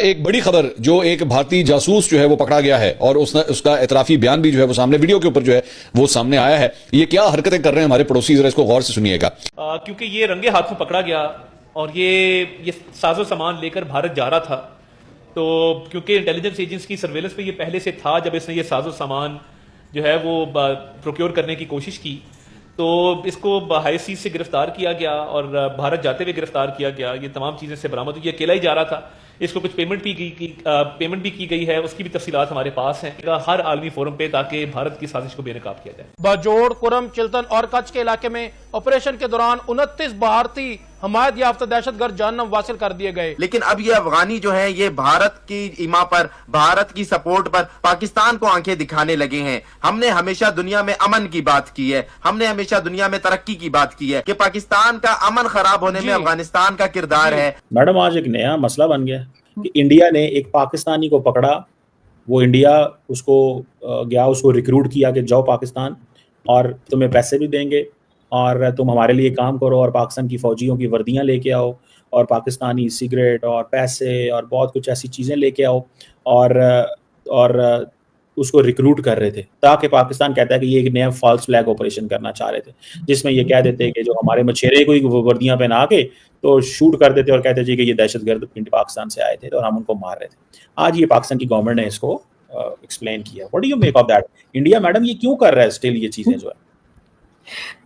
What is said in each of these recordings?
एक बड़ी खबर, जो एक भारतीय जासूस जो है वो पकड़ा गया है और उसका एतराफी बयान भी जो है वो सामने वीडियो के ऊपर जो है वो सामने आया है। ये क्या हरकतें कर रहे हैं हमारे पड़ोसी, जरा इसको गौर से सुनिएगा। क्योंकि ये रंगे हाथों पकड़ा गया और ये साजो सामान लेकर भारत जा रहा था, तो क्योंकि इंटेलिजेंस एजेंसी की सर्वेलेंस पे ये पहले से था, जब इसने ये साजो सामान जो है वो प्रोक्योर करने की कोशिश की, तो इसको हाई सीज से गिरफ्तार किया गया और भारत जाते हुए गिरफ्तार किया गया। ये तमाम चीजें से बरामद हुई। ये अकेला ही जा रहा था, इसको कुछ पेमेंट भी की गई है, उसकी भी तफसीलात हमारे पास हैं हर आलमी फोरम पे, ताकि भारत की साजिश को बेनकाब किया जाए। बाजोड़, कुरम, चिल्तन और कच्छ के इलाके में ऑपरेशन के दौरान 29 भारतीय हमायत याफ्ता दहशतगर्द जानम वासिल कर दिए गए। लेकिन अब ये अफगानी जो है ये भारत की इमा पर, भारत की सपोर्ट पर पाकिस्तान को आंखें दिखाने लगे हैं। हमने हमेशा दुनिया में अमन की बात की है, हमने हमेशा दुनिया में तरक्की की बात की है कि पाकिस्तान का अमन खराब होने में अफगानिस्तान का किरदार है। मैडम, आज एक नया मसला बन गया कि इंडिया ने एक पाकिस्तानी को पकड़ा, वो इंडिया उसको गया, उसको रिक्रूट किया कि जाओ पाकिस्तान और तुम्हें पैसे भी देंगे और तुम हमारे लिए काम करो और पाकिस्तान की फौजियों की वर्दियां लेके आओ और पाकिस्तानी सिगरेट और पैसे और बहुत कुछ ऐसी चीज़ें लेके आओ और उसको रिक्रूट कर रहे थे, ताकि पाकिस्तान कहता है कि ये एक नया फॉल्स फ्लैग ऑपरेशन करना चाह रहे थे, जिसमें ये कह देते कि जो हमारे मछेरे को वर्दियां पहना के तो शूट कर देते और कहते जी कि ये दहशतगर्द पाकिस्तान से आए थे और हम उनको मार रहे थे। आज ये पाकिस्तान की गवर्नमेंट ने इसको एक्सप्लेन किया। What do you make of that? India madam ये क्यों कर रहा है स्टिल ये चीजें जो है?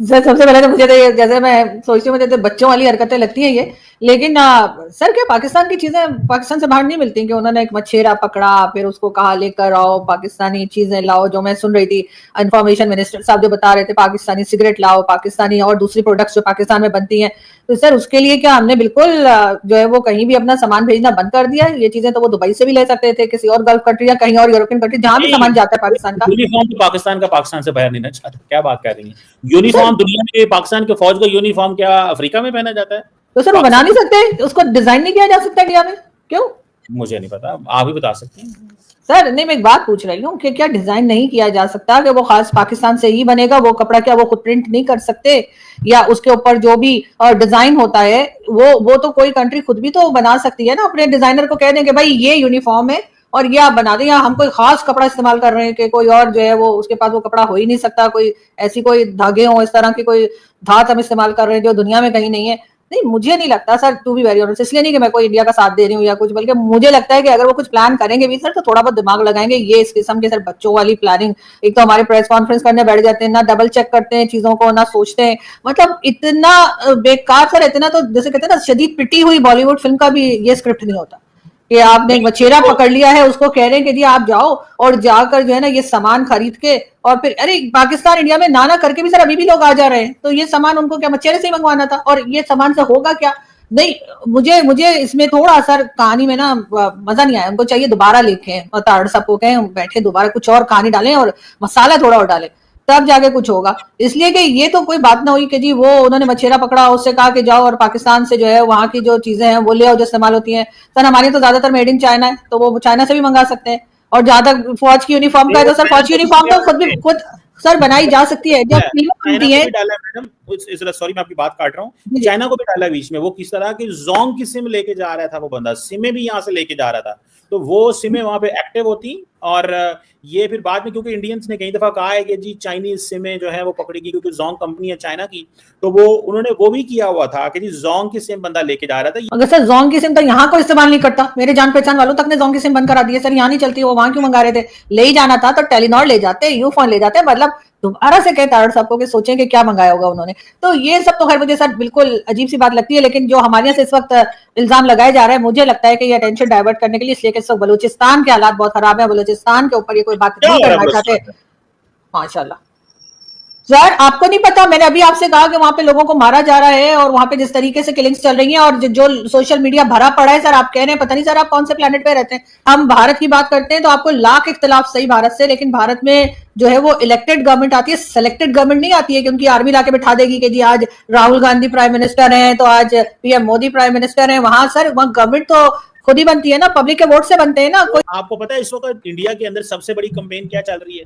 सर, सबसे पहले तो मुझे तो ये, जैसे मैं सोचती हूँ, मुझे तो बच्चों वाली हरकतें लगती है ये। लेकिन सर, क्या पाकिस्तान की चीजें पाकिस्तान से बाहर नहीं मिलती कि उन्होंने एक मछेरा पकड़ा, फिर उसको कहा लेकर आओ, पाकिस्तानी चीजें लाओ। जो मैं सुन रही थी, इंफॉर्मेशन मिनिस्टर साहब जो बता रहे थे, पाकिस्तानी सिगरेट लाओ, पाकिस्तानी और दूसरी प्रोडक्ट्स जो पाकिस्तान में बनती हैं। तो सर, उसके लिए क्या हमने बिल्कुल जो है वो कहीं भी अपना सामान भेजना बंद कर दिया? ये चीजें तो वो दुबई से भी ले सकते थे, किसी और गल्फ कंट्री या कहीं और यूरोपियन कंट्री, जहां भी सामान जाता है पाकिस्तान का। यूनिफॉर्म तो पाकिस्तान से बाहर नहीं ना चाहता। क्या बात कर रही है? यूनिफॉर्म दुनिया में पाकिस्तान के फौज का यूनिफॉर्म क्या अफ्रीका में पहना जाता है? तो सर वो बना नहीं सकते? उसको डिजाइन नहीं किया जा सकता इंडिया में? क्यों? मुझे नहीं पता, आप ही बता सकते हैं। सर नहीं, मैं एक बात पूछ रही हूँ कि क्या डिजाइन नहीं किया जा सकता कि वो खास पाकिस्तान से ही बनेगा वो कपड़ा? क्या वो खुद प्रिंट नहीं कर सकते? या उसके ऊपर जो भी डिजाइन होता है वो तो कोई कंट्री खुद भी तो बना सकती है ना। अपने डिजाइनर को कह दें कि भाई ये यूनिफॉर्म है और ये आप बना दें, या हम कोई खास कपड़ा इस्तेमाल कर रहे हैं कि कोई और जो है वो उसके पास वो कपड़ा हो ही नहीं सकता, कोई ऐसी कोई धागे हो, इस तरह की कोई धात हम इस्तेमाल कर रहे हैं जो दुनिया में कहीं नहीं है। नहीं, मुझे नहीं लगता sir, to be very honest, इसलिए नहीं कि मैं कोई इंडिया का साथ दे रही हूँ या कुछ, बल्कि मुझे लगता है कि अगर वो कुछ प्लान करेंगे भी सर, तो थोड़ा बहुत दिमाग लगाएंगे। ये इस किस्म के सर बच्चों वाली प्लानिंग, एक तो हमारे प्रेस कॉन्फ्रेंस करने बैठ जाते हैं, ना डबल चेक करते हैं चीजों को, ना सोचते हैं, मतलब इतना बेकार सर, इतना तो जैसे कहते हैं ना शदीद पिटी हुई बॉलीवुड फिल्म का भी ये स्क्रिप्ट नहीं होता कि आपने एक मछेरा पकड़ लिया है, उसको कह रहे हैं कि जी आप जाओ और जाकर जो है ना ये सामान खरीद के, और फिर अरे पाकिस्तान इंडिया में ना करके भी सर अभी भी लोग आ जा रहे हैं, तो ये सामान उनको क्या मछेरे से ही मंगवाना था? और ये सामान से होगा क्या? नहीं, मुझे इसमें थोड़ा सर कहानी में ना मजा नहीं आया। उनको चाहिए दोबारा लिखें, ताड़ सबको कहें बैठे दोबारा कुछ और कहानी डालें और मसाला थोड़ा और डालें, तब जाके कुछ होगा। इसलिए कि ये तो कोई बात ना हुई कि जी वो उन्होंने मछेरा पकड़ा, उससे कहा कि जाओ और पाकिस्तान से जो है वहां की जो चीजें हैं वो ले आओ जो इस्तेमाल होती हैं। सर हमारी तो ज्यादातर मेड इन चाइना है, तो वो चाइना से भी मंगा सकते हैं। और जहां तक फौज की यूनिफॉर्म का है, तो सर फौज की यूनिफॉर्म तो खुद सर बनाई जा सकती है। जब फिल्म बनती है, सॉरी मैं आपकी बात काट रहा हूँ, चाइना को भी डाला बीच में। वो किस तरह की जोंग की सिम लेके जा रहा था, वो बंदा सिमें भी यहाँ से लेके जा रहा था, तो वो सिमें वहां पे एक्टिव होती। और ये फिर बाद में, क्योंकि इंडियंस ने कई दफा कहा है कि जी चाइनीज सिमें जो है वो पकड़ेगी, क्योंकि जोंग कंपनी है चाइना की, तो उन्होंने वो भी किया हुआ था कि जी जोंग की सिम बंदा लेके जा रहा था। अगर सर जोंग की सिम तो यहाँ को इस्तेमाल नहीं करता, मेरे जान पहचान वालों तक ने जोंग की सिम बंद करा दी है सर, यहाँ नहीं चलती, वो वहां क्यों मंगा रहे थे? ले ही जाना था तो टेलीनॉर ले जाते, यूफोन ले जाते, मतलब दोबारा से कहे तारड़ साहब को कि सोचें कि क्या मंगाया होगा उन्होंने। तो ये सब तो खैर मुझे सर बिल्कुल अजीब सी बात लगती है। लेकिन जो हमारे यहाँ से इस वक्त इल्जाम लगाए जा रहे हैं, मुझे लगता है कि ये अटेंशन डाइवर्ट करने के लिए, इसलिए कि इस वक्त बलूचिस्तान के हालात बहुत खराब है, बलूचिस्तान के ऊपर ये कोई बात नहीं करना चाहते। माशाल्लाह सर, आपको नहीं पता, मैंने अभी आपसे कहा कि वहां पे लोगों को मारा जा रहा है और वहां पे जिस तरीके से किलिंग्स चल रही हैं और जो सोशल मीडिया भरा पड़ा है सर, आप कह रहे हैं पता नहीं सर आप कौन से प्लेनेट पे रहते हैं। हम भारत की बात करते हैं तो आपको लाख इख्तिलाफ सही भारत से, लेकिन भारत में जो है वो इलेक्टेड गवर्नमेंट आती है, सेलेक्टेड गवर्नमेंट नहीं आती है कि उनकी आर्मी लाके बिठा देगी कि जी आज राहुल गांधी प्राइम मिनिस्टर हैं तो आज पीएम मोदी प्राइम मिनिस्टर हैं। वहां सर वहां गवर्नमेंट तो खुद ही बनती है ना, पब्लिक के वोट से बनते हैं ना। कोई आपको पता है इस वक्त इंडिया के अंदर सबसे बड़ी कंपेन क्या चल रही है?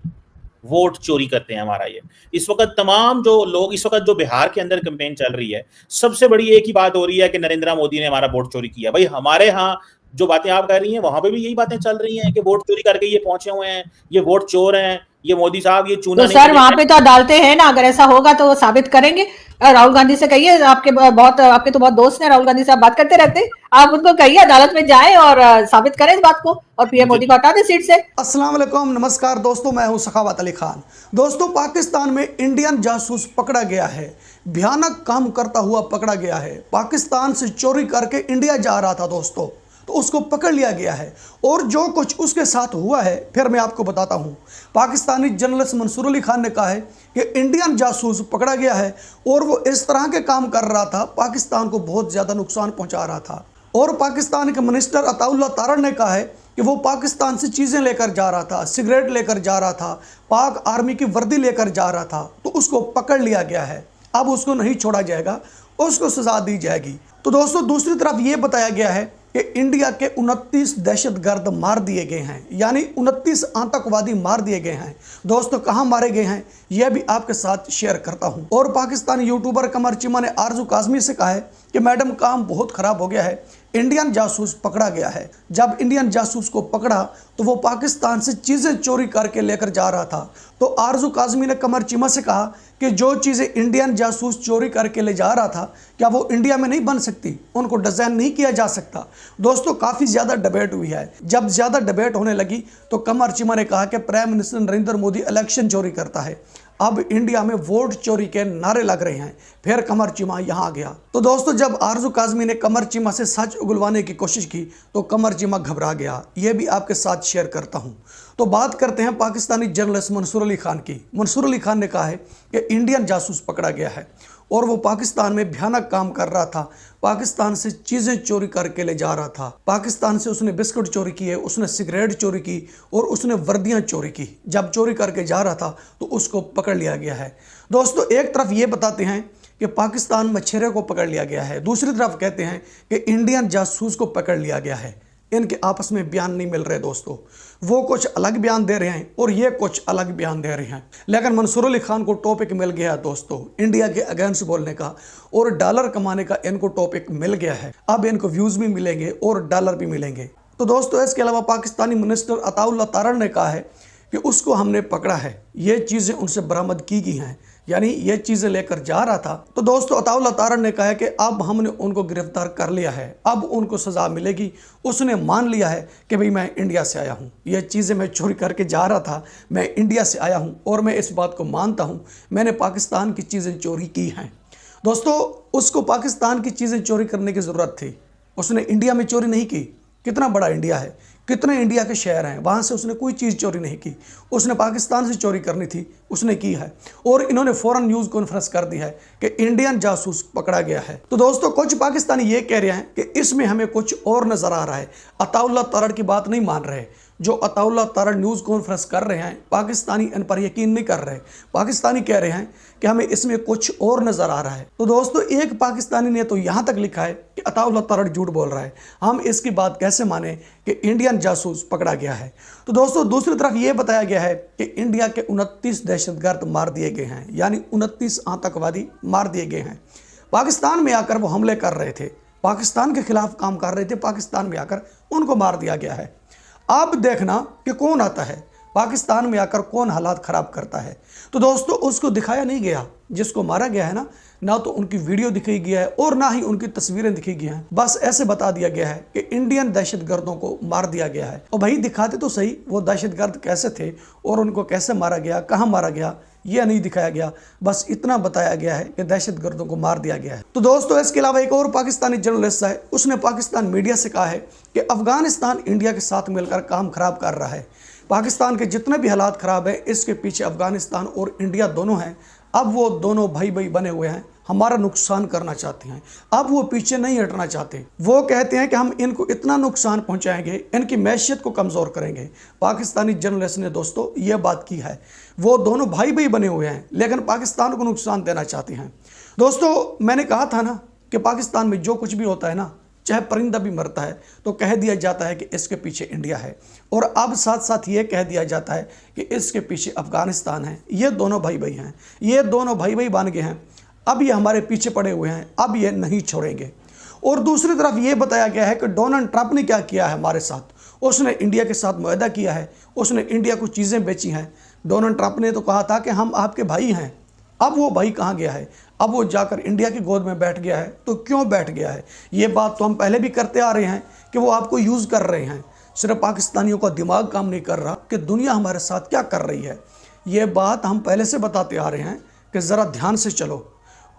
वोट चोरी करते हैं हमारा। ये इस वक्त तमाम जो लोग, इस वक्त जो बिहार के अंदर कैंपेन चल रही है, सबसे बड़ी एक ही बात हो रही है कि नरेंद्र मोदी ने हमारा वोट चोरी किया। भाई हमारे यहाँ जो बातें आप कह रही हैं वहां पे भी यही बातें चल रही हैं कि वोट चोरी करके ये पहुंचे हुए हैं, ये वोट चोर हैं, ये मोदी साहब ये चूना तो नहीं सर वहां पे तो डालते हैं ना, अगर ऐसा होगा तो वो साबित करेंगे। राहुल गांधी से कहिए, आपके तो बहुत दोस्त हैं राहुल गांधी साहब, बात करते रहते, आप उनको कहिए अदालत में जाएं और साबित करें इस बात को, और पीएम मोदी को हटा दें सीट से। अस्सलाम वालेकुम, नमस्कार दोस्तों, मैं हूं सखावत अली खान। दोस्तों, पाकिस्तान में इंडियन जासूस पकड़ा गया है, भयानक काम करता हुआ पकड़ा गया है। पाकिस्तान से चोरी करके इंडिया जा रहा था दोस्तों, तो उसको पकड़ लिया गया है। और जो कुछ उसके साथ हुआ है फिर मैं आपको बताता हूं। पाकिस्तानी जर्नलिस्ट मंसूर अली खान ने कहा है कि इंडियन जासूस पकड़ा गया है और वो इस तरह के काम कर रहा था, पाकिस्तान को बहुत ज़्यादा नुकसान पहुंचा रहा था। और पाकिस्तान के मिनिस्टर अताउल्लाह तारड़ ने कहा है कि वो पाकिस्तान से चीज़ें लेकर जा रहा था, सिगरेट लेकर जा रहा था, पाक आर्मी की वर्दी लेकर जा रहा था, तो उसको पकड़ लिया गया है। अब उसको नहीं छोड़ा जाएगा, उसको सजा दी जाएगी। तो दोस्तों, दूसरी तरफ ये बताया गया है कि इंडिया के 29 दहशतगर्द मार दिए गए हैं, यानी 29 आतंकवादी मार दिए गए हैं। दोस्तों, कहां मारे गए हैं यह भी आपके साथ शेयर करता हूं। और पाकिस्तानी यूट्यूबर कमर चीमा ने आरजू काजमी से कहा है कि मैडम काम बहुत खराब हो गया है, इंडियन जासूस पकड़ा गया है। जब इंडियन जासूस को पकड़ा तो वो पाकिस्तान से चीज़ें चोरी करके लेकर जा रहा था। तो आरजू काजमी ने कमर चीमा से कहा कि जो चीज़ें इंडियन जासूस चोरी करके ले जा रहा था, क्या वो इंडिया में नहीं बन सकती? उनको डिज़ाइन नहीं किया जा सकता? दोस्तों, काफ़ी ज़्यादा डिबेट हुई है। जब ज़्यादा डिबेट होने लगी तो कमर चीमा ने कहा कि prime minister Narendra Modi election चोरी करता है, अब इंडिया में वोट चोरी के नारे लग रहे हैं। फिर कमर चीमा यहाँ आ गया। तो दोस्तों, जब आरजू काजमी ने कमर चीमा से सच उगलवाने की कोशिश की तो कमर चीमा घबरा गया। ये भी आपके साथ शेयर करता हूँ। तो बात करते हैं पाकिस्तानी जर्नलिस्ट मंसूर अली खान की। मंसूर अली खान ने कहा है कि इंडियन जासूस पकड़ा गया है और वो पाकिस्तान में भयानक काम कर रहा था, पाकिस्तान से चीज़ें चोरी करके ले जा रहा था। पाकिस्तान से उसने बिस्कुट चोरी किए, उसने सिगरेट चोरी की और उसने वर्दियां चोरी की। जब चोरी करके जा रहा था तो उसको पकड़ लिया गया है। दोस्तों, एक तरफ ये बताते हैं कि पाकिस्तान मछेरे को पकड़ लिया गया है, दूसरी तरफ कहते हैं कि इंडियन जासूस को पकड़ लिया गया है। इनके आपस में बयान नहीं मिल रहे दोस्तों, वो कुछ अलग बयान दे रहे हैं और ये कुछ अलग बयान दे रहे हैं। लेकिन मंसूर अली खान को टॉपिक मिल गया है दोस्तों, इंडिया के अगेंस्ट बोलने का और डॉलर कमाने का इनको टॉपिक मिल गया है। अब इनको व्यूज़ भी मिलेंगे और डॉलर भी मिलेंगे। तो दोस्तों, इसके अलावा पाकिस्तानी मिनिस्टर अताउल्लाह तारड़ ने कहा है कि उसको हमने पकड़ा है, ये चीज़ें उनसे बरामद की गई हैं, यानी ये चीज़ें लेकर जा रहा था। तो दोस्तों, अताउल्लाह तारड़ ने कहा है कि अब हमने उनको गिरफ्तार कर लिया है, अब उनको सज़ा मिलेगी। उसने मान लिया है कि भाई मैं इंडिया से आया हूँ, ये चीज़ें मैं चोरी करके जा रहा था, मैं इंडिया से आया हूँ और मैं इस बात को मानता हूँ, मैंने पाकिस्तान की चीज़ें चोरी की हैं। दोस्तों, उसको पाकिस्तान की चीज़ें चोरी करने की ज़रूरत थी, उसने इंडिया में चोरी नहीं की। कितना बड़ा इंडिया है, कितने इंडिया के शहर हैं, वहाँ से उसने कोई चीज़ चोरी नहीं की। उसने पाकिस्तान से चोरी करनी थी, उसने की है। और इन्होंने फ़ौरन न्यूज़ कॉन्फ्रेंस कर दी है कि इंडियन जासूस पकड़ा गया है। तो दोस्तों, कुछ पाकिस्तानी ये कह रहे हैं कि इसमें हमें कुछ और नज़र आ रहा है, अताउल्लाह तारड़ की बात नहीं मान रहे। जो अताउल्लाह तारड़ न्यूज़ कॉन्फ्रेंस कर रहे हैं, पाकिस्तानी इन पर यकीन नहीं कर रहे। पाकिस्तानी कह रहे हैं कि हमें इसमें कुछ और नज़र आ रहा है। तो दोस्तों, एक पाकिस्तानी ने तो यहाँ तक लिखा है कि अताउल्लाह तारड़ झूठ बोल रहा है, हम इसकी बात कैसे माने कि इंडियन जासूस पकड़ा गया है। तो दोस्तों, दूसरी तरफ ये बताया गया है कि इंडिया के 29 दहशतगर्द मार दिए गए हैं, यानी 29 आतंकवादी मार दिए गए हैं। पाकिस्तान में आकर वो हमले कर रहे थे, पाकिस्तान के खिलाफ काम कर रहे थे, पाकिस्तान में आकर उनको मार दिया गया है। अब देखना कि कौन आता है पाकिस्तान में आकर, कौन हालात ख़राब करता है। तो दोस्तों, उसको दिखाया नहीं गया जिसको मारा गया है ना तो उनकी वीडियो दिखाई गया है और ना ही उनकी तस्वीरें दिखाई गई हैं। बस ऐसे बता दिया गया है कि इंडियन दहशतगर्दों को मार दिया गया है। और भाई दिखाते तो सही वो दहशतगर्द कैसे थे और उनको कैसे मारा गया, कहाँ मारा गया, यह नहीं दिखाया गया। बस इतना बताया गया है कि दहशतगर्दों को मार दिया गया है। तो दोस्तों, इसके अलावा एक और पाकिस्तानी जर्नलिस्ट है, उसने पाकिस्तान मीडिया से कहा है कि अफगानिस्तान इंडिया के साथ मिलकर काम खराब कर रहा है। पाकिस्तान के जितने भी हालात ख़राब है, इसके पीछे अफगानिस्तान और इंडिया दोनों हैं। अब वो दोनों भाई भाई बने हुए हैं, हमारा नुकसान करना चाहते हैं। अब वो पीछे नहीं हटना चाहते। वो कहते हैं कि हम इनको इतना नुकसान पहुंचाएंगे, इनकी मैशियत को कमज़ोर करेंगे। पाकिस्तानी जर्नलिस्ट ने दोस्तों ये बात की है। वो दोनों भाई भाई बने हुए हैं लेकिन पाकिस्तान को नुकसान देना चाहते हैं। दोस्तों, मैंने कहा था ना कि पाकिस्तान में जो कुछ भी होता है ना, चाहे परिंदा भी मरता है तो कह दिया जाता है कि इसके पीछे इंडिया है, और अब साथ साथ ये कह दिया जाता है कि इसके पीछे अफगानिस्तान है। ये दोनों भाई भाई हैं, ये दोनों भाई भाई बन गए हैं। अब ये हमारे पीछे पड़े हुए हैं, अब ये नहीं छोड़ेंगे। और दूसरी तरफ ये बताया गया है कि डोनाल्ड ट्रंप ने क्या किया है हमारे साथ, उसने इंडिया के साथ मुआहदा किया है, उसने इंडिया को चीज़ें बेची हैं। डोनाल्ड ट्रंप ने तो कहा था कि हम आपके भाई हैं, अब वो भाई कहाँ गया है? अब वो जाकर इंडिया की गोद में बैठ गया है। तो क्यों बैठ गया है? ये बात तो हम पहले भी करते आ रहे हैं कि वो आपको यूज़ कर रहे हैं। सिर्फ पाकिस्तानियों का दिमाग काम नहीं कर रहा कि दुनिया हमारे साथ क्या कर रही है। ये बात हम पहले से बताते आ रहे हैं कि ज़रा ध्यान से चलो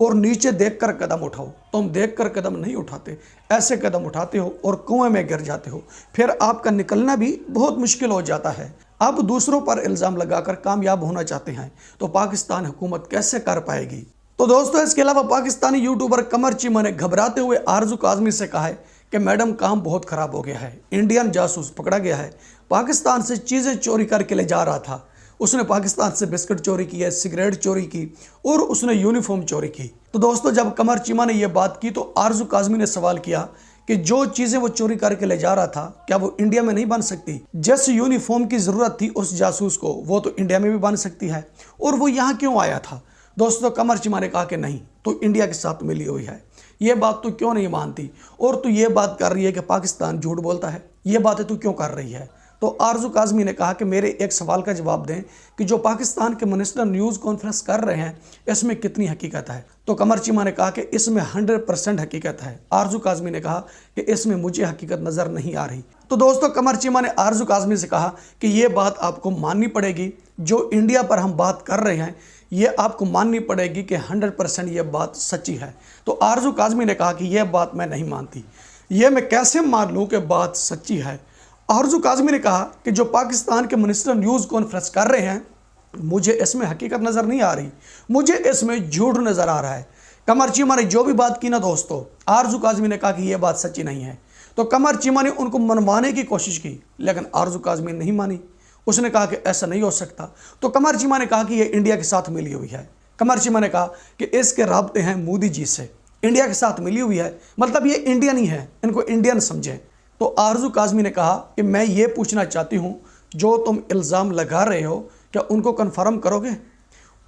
और नीचे देखकर कदम उठाओ। तुम देखकर कदम नहीं उठाते, ऐसे कदम उठाते हो और कुएं में गिर जाते हो, फिर आपका निकलना भी बहुत मुश्किल हो जाता है। अब दूसरों पर इल्ज़ाम लगाकर कामयाब होना चाहते हैं तो पाकिस्तान हुकूमत कैसे कर पाएगी? तो दोस्तों, इसके अलावा पाकिस्तानी यूट्यूबर कमर चीमा ने घबराते हुए आरजू काज़मी से कहा है कि मैडम काम बहुत ख़राब हो गया है, इंडियन जासूस पकड़ा गया है, पाकिस्तान से चीज़ें चोरी करके ले जा रहा था। उसने पाकिस्तान से बिस्किट चोरी की है, सिगरेट चोरी की और उसने यूनिफॉर्म चोरी की। तो दोस्तों, जब कमर चीमा ने यह बात की तो आरजू काज़मी ने सवाल किया कि जो चीज़ें वो चोरी करके ले जा रहा था क्या वो इंडिया में नहीं बन सकती? जिस यूनिफॉर्म की ज़रूरत थी उस जासूस को, वो तो इंडिया में भी बन सकती है, और वो यहाँ क्यों आया था? दोस्तों, कमर चीमा ने कहा कि नहीं, तो इंडिया के साथ मिली हुई है, ये बात तू क्यों नहीं मानती? और तू ये बात कर रही है कि पाकिस्तान झूठ बोलता है, ये बातें तू क्यों कर रही है? तो आरजू काज़मी ने कहा कि मेरे एक सवाल का जवाब दें कि जो पाकिस्तान के मिनिस्टर न्यूज़ कॉन्फ्रेंस कर रहे हैं इसमें कितनी हकीकत है? तो कमर चीमा ने कहा कि इसमें 100% हकीकत है। आरजू काज़मी ने कहा कि इसमें मुझे हकीकत नज़र नहीं आ रही। तो दोस्तों, कमर चीमा ने आरजू काज़मी से कहा कि ये बात आपको माननी पड़ेगी, जो इंडिया पर हम बात कर रहे हैं ये आपको माननी पड़ेगी कि 100% ये बात सच्ची है। तो आरजू काज़मी ने कहा कि यह बात मैं नहीं मानती, ये मैं कैसे मान लूँ कि बात सच्ची है? आरजू काज़मी ने कहा कि जो पाकिस्तान के मिनिस्टर न्यूज़ कॉन्फ्रेंस कर रहे हैं मुझे इसमें हकीकत नज़र नहीं आ रही, मुझे इसमें झूठ नज़र आ रहा है। कमर चीमा ने जो भी बात की ना दोस्तों, आरजू काज़मी ने कहा कि यह बात सच्ची नहीं है। तो कमर चीमा ने उनको मनवाने की कोशिश की, लेकिन आरजू काज़मी नहीं मानी। उसने कहा कि ऐसा नहीं हो सकता। तो कमर चीमा ने कहा कि यह इंडिया के साथ मिली हुई है। कमर चीमा ने कहा कि इसके राब्ते हैं मोदी जी से, इंडिया के साथ मिली हुई है, मतलब ये इंडियन ही है, इनको इंडियन समझें। तो आरजू काज़मी ने कहा कि मैं ये पूछना चाहती हूँ, जो तुम इल्ज़ाम लगा रहे हो क्या उनको कन्फर्म करोगे,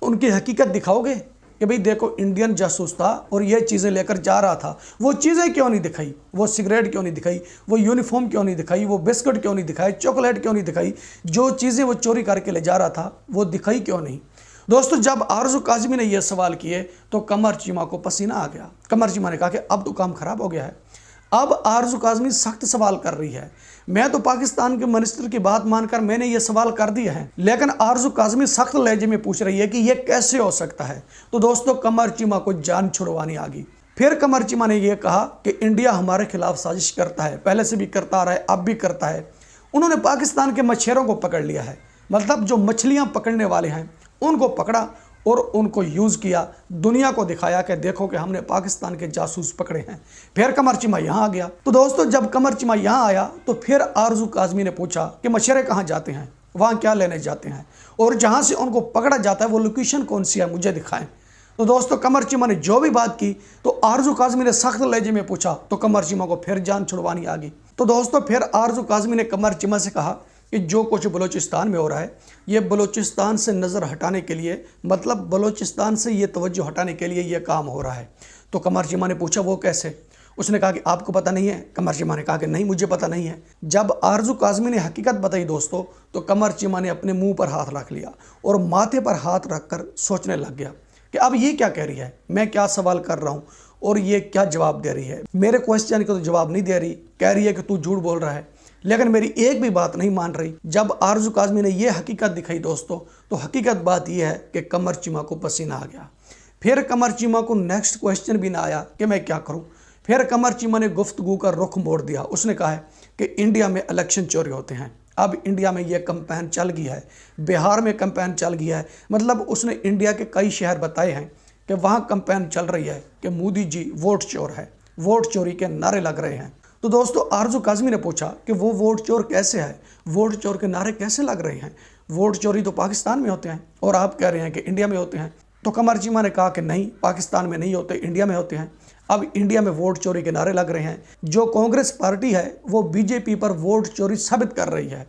उनकी हकीकत दिखाओगे कि भाई देखो इंडियन जासूस था और ये चीज़ें लेकर जा रहा था? वो चीज़ें क्यों नहीं दिखाई? वो सिगरेट क्यों नहीं दिखाई? वो यूनिफॉर्म क्यों नहीं दिखाई? वो बिस्किट क्यों नहीं दिखाई? चॉकलेट क्यों नहीं दिखाई? जो चीज़ें वो चोरी करके ले जा रहा था वो दिखाई क्यों नहीं? दोस्तों, जब आरजू काज़मी ने यह सवाल किए तो कमर चीमा को पसीना आ गया। कमर चीमा ने कहा कि अब तो काम खराब हो गया है। अब आरजू काज़मी सख्त सवाल कर रही है। मैं तो पाकिस्तान के मिनिस्टर की बात मानकर मैंने ये सवाल कर दिया है, लेकिन आरजू काज़मी सख्त लहजे में पूछ रही है कि ये कैसे हो सकता है। तो दोस्तों, कमर चीमा को जान छुड़वानी आ गई। फिर कमर चीमा ने यह कहा कि इंडिया हमारे खिलाफ साजिश करता है, पहले से भी करता आ रहा है, अब भी करता है। उन्होंने पाकिस्तान के मछेरों को पकड़ लिया है, मतलब जो मछलियाँ पकड़ने वाले हैं उनको पकड़ा और उनको यूज़ किया, दुनिया को दिखाया कि देखो कि हमने पाकिस्तान के जासूस पकड़े हैं। फिर कमर चीमा यहाँ आ गया। तो दोस्तों, जब कमर चीमा यहाँ आया तो फिर आरजू काज़मी ने पूछा कि मछेरे कहाँ जाते हैं, वहाँ क्या लेने जाते हैं, और जहाँ से उनको पकड़ा जाता है वो लोकेशन कौन सी है, मुझे दिखाएं। तो दोस्तों, कमर चीमा ने जो भी बात की तो आरजू काज़मी ने सख्त लहजे में पूछा, तो कमर चीमा को फिर जान छुड़वानी आ गई। तो दोस्तों, फिर आरजू काज़मी ने कमर चीमा से कहा कि जो कुछ बलूचिस्तान में हो रहा है ये बलूचिस्तान से नज़र हटाने के लिए, मतलब बलूचिस्तान से ये तवज्जो हटाने के लिए ये काम हो रहा है। तो कमर चीमा ने पूछा वो कैसे? उसने कहा कि आपको पता नहीं है? कमर चीमा ने कहा कि नहीं, मुझे पता नहीं है। जब आरजू काज़मी ने हकीकत बताई दोस्तों, तो कमर चीमा ने अपने मुंह पर हाथ रख लिया और माथे पर हाथ रखकर सोचने लग गया कि अब ये क्या कह रही है, मैं क्या सवाल कर रहा हूँ और ये क्या जवाब दे रही है। मेरे क्वेश्चन का तो जवाब नहीं दे रही, कह रही है कि तू झूठ बोल रहा है, लेकिन मेरी एक भी बात नहीं मान रही। जब आरजू काज़मी ने यह हकीकत दिखाई दोस्तों, तो हकीकत बात यह है कि कमर चीमा को पसीना आ गया। फिर कमर चीमा को नेक्स्ट क्वेश्चन भी ना आया कि मैं क्या करूं। फिर कमर चीमा ने गुफ्तगू का रुख मोड़ दिया। उसने कहा है कि इंडिया में इलेक्शन चोरी होते हैं। अब इंडिया में यह कैंपेन चल गया है, बिहार में कैंपेन चल गया है, मतलब उसने इंडिया के कई शहर बताए हैं कि वहाँ कैंपेन चल रही है कि मोदी जी वोट चोर है, वोट चोरी के नारे लग रहे हैं। तो दोस्तों, आरजू काज़मी ने पूछा कि वो वोट चोर कैसे है, वोट चोर के नारे कैसे लग रहे हैं? वोट चोरी तो पाकिस्तान में होते हैं और आप कह रहे हैं कि इंडिया में होते हैं। तो कमर चीमा ने कहा कि नहीं, पाकिस्तान में नहीं होते, इंडिया में होते हैं। अब इंडिया में वोट चोरी के नारे लग रहे हैं। जो कांग्रेस पार्टी है वो बीजेपी पर वोट चोरी साबित कर रही है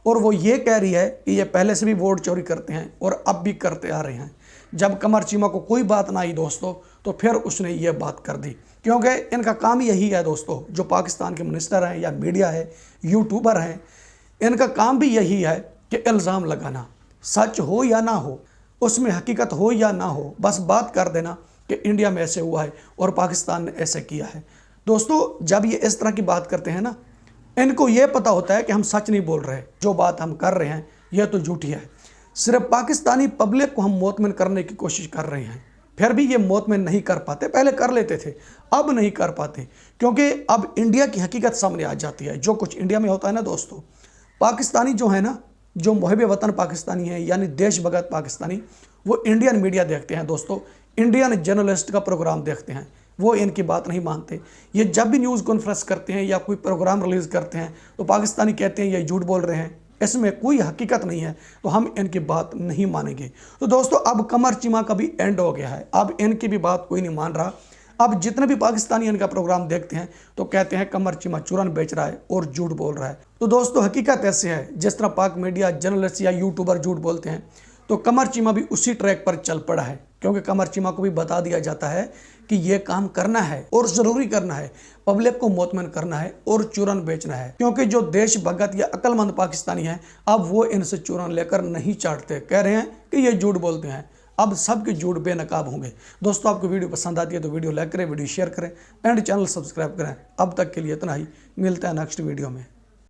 और वो ये कह रही है कि ये पहले से भी वोट चोरी करते हैं और अब भी करते आ रहे हैं। जब कमर चीमा को कोई बात ना आई दोस्तों, तो फिर उसने ये बात कर दी, क्योंकि इनका काम यही है दोस्तों, जो पाकिस्तान के मिनिस्टर हैं या मीडिया है, यूट्यूबर हैं, इनका काम भी यही है कि इल्ज़ाम लगाना, सच हो या ना हो, उसमें हकीकत हो या ना हो, बस बात कर देना कि इंडिया में ऐसे हुआ है और पाकिस्तान ने ऐसे किया है। दोस्तों जब ये इस तरह की बात करते हैं ना, इनको ये पता होता है कि हम सच नहीं बोल रहे, जो बात हम कर रहे हैं यह तो झूठी है। सिर्फ पाकिस्तानी पब्लिक को हम मोतमिन करने की कोशिश कर रहे हैं, फिर भी ये मोतमिन नहीं कर पाते। पहले कर लेते थे, अब नहीं कर पाते, क्योंकि अब इंडिया की हकीकत सामने आ जाती है। जो कुछ इंडिया में होता है ना दोस्तों, पाकिस्तानी जो है ना, जो मुहिब वतन पाकिस्तानी है, यानी देशभगत पाकिस्तानी, वो इंडियन मीडिया देखते हैं दोस्तों, इंडियन जर्नलिस्ट का प्रोग्राम देखते हैं, वो इनकी बात नहीं मानते। ये जब भी न्यूज़ कॉन्फ्रेंस करते हैं या कोई प्रोग्राम रिलीज़ करते हैं तो पाकिस्तानी कहते हैं ये झूठ बोल रहे हैं, इसमें कोई हकीकत नहीं है, तो हम इनकी बात नहीं मानेंगे। तो दोस्तों अब कमर चीमा का भी एंड हो गया है, अब इनकी भी बात कोई नहीं मान रहा। अब जितने भी पाकिस्तानी इनका प्रोग्राम देखते हैं तो कहते हैं कमर चीमा चूरन बेच रहा है और झूठ बोल रहा है। तो दोस्तों हकीकत ऐसे है, जिस तरह पाक मीडिया, जर्नलिस्ट या यूट्यूबर झूठ बोलते हैं, तो कमर चीमा भी उसी ट्रैक पर चल पड़ा है, क्योंकि कमर चीमा को भी बता दिया जाता है कि ये काम करना है और ज़रूरी करना है, पब्लिक को मोतमिन करना है और चूरन बेचना है। क्योंकि जो देशभगत या अक्लमंद पाकिस्तानी हैं, अब वो इनसे चूरन लेकर नहीं चाटते, कह रहे हैं कि ये झूठ बोलते हैं। अब सबके झूठ बेनकाब होंगे। दोस्तों आपको वीडियो पसंद आती है तो वीडियो लाइक करें, वीडियो शेयर करें एंड चैनल सब्सक्राइब करें। अब तक के लिए इतना ही, मिलते हैं नेक्स्ट वीडियो में।